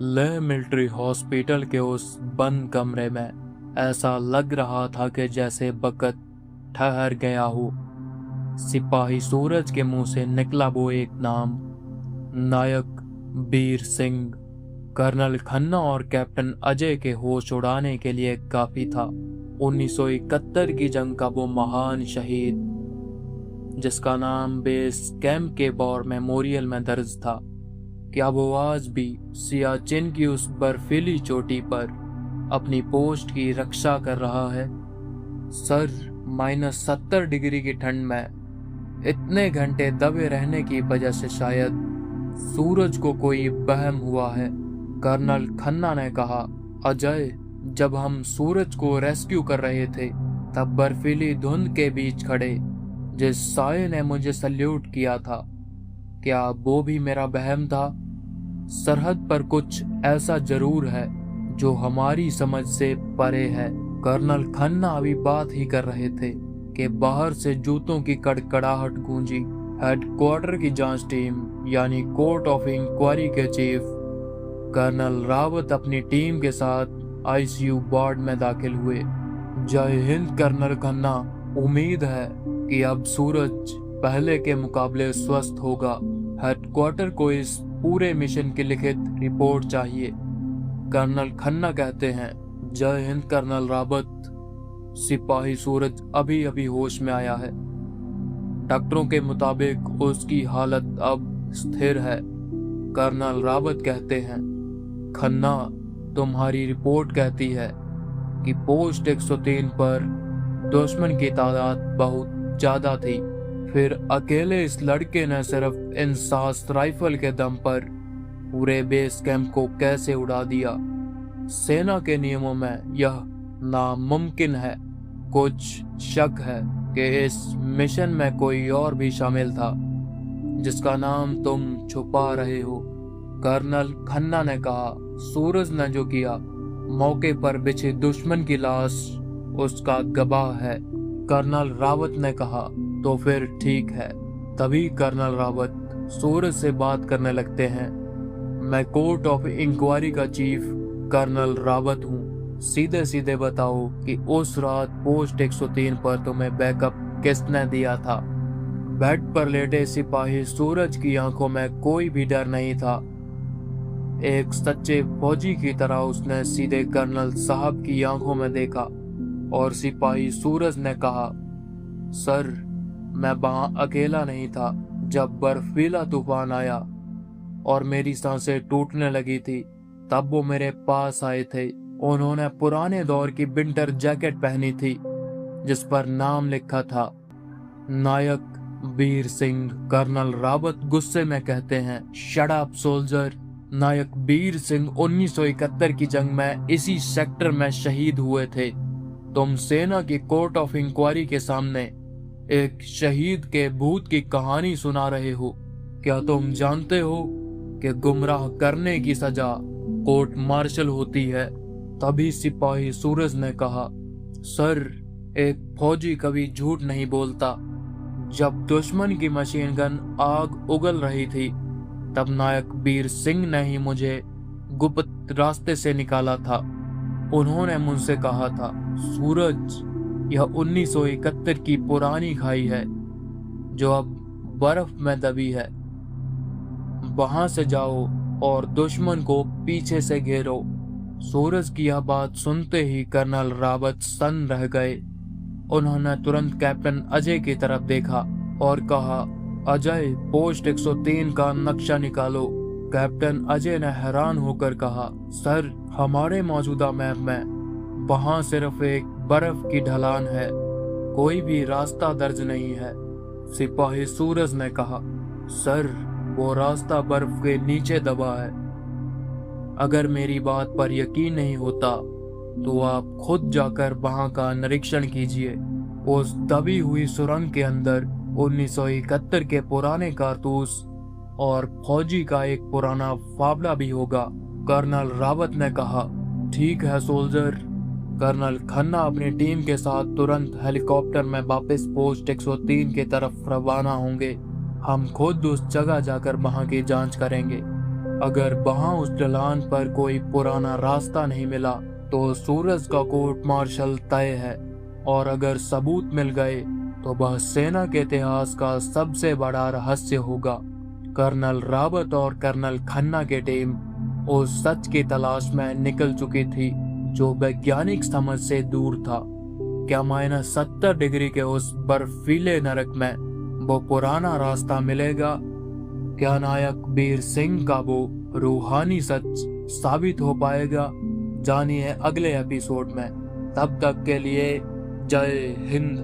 Leh military hospital के उस बंद कमरे में ऐसा लग रहा था कि जैसे वक़्त ठहर गया हो। सिपाही सूरज के मुंह से निकला वो एक नाम, नायक वीर सिंह। कर्नल खन्ना और कैप्टन अजय के होश उड़ाने के लिए काफी था। 1971 की जंग का वो महान शहीद जिसका नाम बेस कैंप के वॉर मेमोरियल में दर्ज था, क्या वो आज भी सियाचिन की उस बर्फीली चोटी पर अपनी पोस्ट की रक्षा कर रहा है? सर, -70 डिग्री की ठंड में इतने घंटे दबे रहने की वजह से शायद सूरज को कोई वहम हुआ है। कर्नल खन्ना ने कहा, अजय, जब हम सूरज को रेस्क्यू कर रहे थे तब बर्फीली धुंध के बीच खड़े जिस साये ने मुझे सल्यूट किया था, क्या वो भी मेरा वहम था? सरहद पर कुछ ऐसा जरूर है जो हमारी समझ से परे है। कर्नल खन्ना अभी बात ही कर रहे थे कि बाहर से जूतों की कड़कड़ाहट गूंजी। हेडक्वार्टर की जांच टीम यानी कोर्ट ऑफ इंक्वायरी के चीफ कर्नल रावत अपनी टीम के साथ आईसीयू वार्ड में दाखिल हुए। जय हिंद कर्नल खन्ना, उम्मीद है कि अब सूरज पहले के मुकाबले स्वस्थ होगा। हेडक्वार्टर को इस पूरे मिशन की लिखित रिपोर्ट चाहिए। कर्नल खन्ना कहते हैं, जय हिंद कर्नल रावत। सिपाही सूरज अभी अभी होश में आया है। डॉक्टरों के मुताबिक उसकी हालत अब स्थिर है। कर्नल रावत कहते हैं, खन्ना, तुम्हारी रिपोर्ट कहती है कि पोस्ट 103 पर दुश्मन की तादाद बहुत ज्यादा थी, फिर अकेले इस लड़के ने सिर्फ इंसास राइफल के दम पर पूरे बेस कैंप को कैसे उड़ा दिया? सेना के नियमों में यह नामुमकिन है। कुछ शक है कि इस मिशन में कोई और भी शामिल था जिसका नाम तुम छुपा रहे हो। कर्नल खन्ना ने कहा, सूरज ने जो किया, मौके पर बिछी दुश्मन की लाश उसका गवाह है। कर्नल रावत ने कहा, तो फिर ठीक है। तभी कर्नल रावत सूरज से बात करने लगते हैं, मैं कोर्ट ऑफ इंक्वायरी का चीफ कर्नल रावत हूँ। सीधे सीधे बताओ कि उस रात पोस्ट 103 पर तुम्हें बैकअप किसने दिया था? बेड पर लेटे सिपाही सूरज की आंखों में कोई भी डर नहीं था। एक सच्चे फौजी की तरह उसने सीधे कर्नल साहब की आंखों में देखा और सिपाही सूरज ने कहा, सर, मैं वहां अकेला नहीं था जब बर्फीला तूफान आया और मेरी सांसें टूटने लगी थी। तब वो मेरे पास आए थे। उन्होंने पुराने दौर की विंटर जैकेट पहनी थी जिस पर नाम लिखा था, नायक वीर सिंह। कर्नल रावत गुस्से में कहते हैं, शट अप सोल्जर। नायक वीर सिंह 1971 की जंग में इसी सेक्टर में शहीद हुए थे। तुम सेना की कोर्ट ऑफ इंक्वायरी के सामने एक शहीद के भूत की कहानी सुना रहे हो। क्या तुम जानते हो कि गुमराह करने की सजा कोर्ट मार्शल होती है? तभी सिपाही सूरज ने कहा, सर, एक फौजी कभी झूठ नहीं बोलता। जब दुश्मन की मशीन गन आग उगल रही थी तब नायक वीर सिंह ने ही मुझे गुप्त रास्ते से निकाला था। उन्होंने मुझसे कहा था, सूरज, यह 1971 की पुरानी खाई है जो अब बर्फ में दबी है। वहां से जाओ और दुश्मन को पीछे से घेरो। सूरज की यह बात सुनते ही कर्नल रावत सन्न रह गए। उन्होंने तुरंत कैप्टन अजय की तरफ देखा और कहा, अजय, पोस्ट 103 का नक्शा निकालो। कैप्टन अजय ने हैरान होकर कहा, सर, हमारे मौजूदा मैप में वहां सिर्फ एक बर्फ की ढलान है, कोई भी रास्ता दर्ज नहीं है। सिपाही सूरज ने कहा, सर, वो रास्ता बर्फ के नीचे दबा है। अगर मेरी बात पर यकीन नहीं होता तो आप खुद जाकर वहां का निरीक्षण कीजिए। उस दबी हुई सुरंग के अंदर 1971 के पुराने कारतूस और फौजी का एक पुराना फावड़ा भी होगा। कर्नल रावत ने कहा, ठीक है सोल्जर। कर्नल खन्ना अपनी टीम के साथ तुरंत हेलीकॉप्टर में वापस पोस्ट 103 की तरफ रवाना होंगे। हम खुद उस जगह जाकर वहां की जांच करेंगे। अगर वहां उस ढलान पर कोई पुराना रास्ता नहीं मिला तो सूरज का कोर्ट मार्शल तय है, और अगर सबूत मिल गए तो वह सेना के इतिहास का सबसे बड़ा रहस्य होगा। कर्नल रावत और कर्नल खन्ना की टीम उस सच की तलाश में निकल चुकी थी जो वैज्ञानिक समझ से दूर था। क्या -70 डिग्री के उस बर्फीले नरक में वो पुराना रास्ता मिलेगा? क्या नायक वीर सिंह का वो रूहानी सच साबित हो पाएगा? जानिए अगले एपिसोड में। तब तक के लिए जय हिंद।